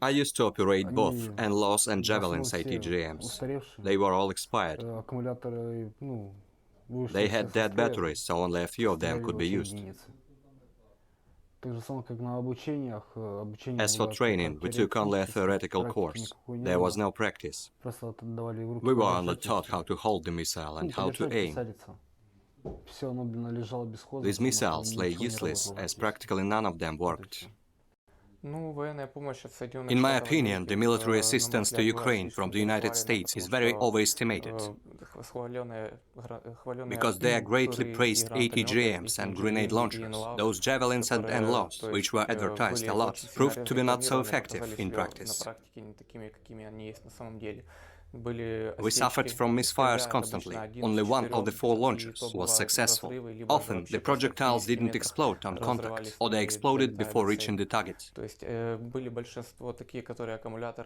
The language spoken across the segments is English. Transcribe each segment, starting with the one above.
I used to operate both NLAWs and Javelins ATGMs. They were all expired. They had dead batteries, so only a few of them could be used. As for training, we took only a theoretical course. There was no practice. We were only taught how to hold the missile and how to aim. These missiles lay useless, as practically none of them worked. In my opinion, the military assistance to Ukraine from the United States is very overestimated, because their greatly praised ATGMs and grenade launchers, those Javelins and NLAWs, which were advertised a lot, proved to be not so effective in practice. We suffered from misfires constantly. Only one of the 4 launches was successful. Often, the projectiles didn't explode on contact, or they exploded before reaching the target.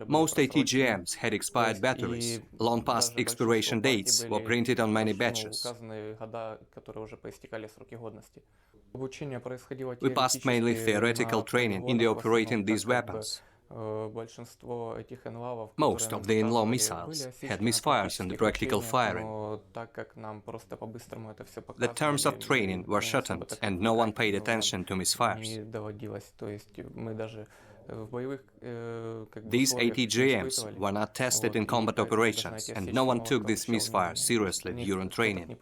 Most ATGMs had expired batteries. Long past expiration dates were printed on many batches. We passed mainly theoretical training in the operating these weapons. Most of the NLAW missiles had misfires in the practical firing. The terms of training were shortened, and no one paid attention to misfires. These ATGMs were not tested in combat operations, and no one took this misfire seriously during training.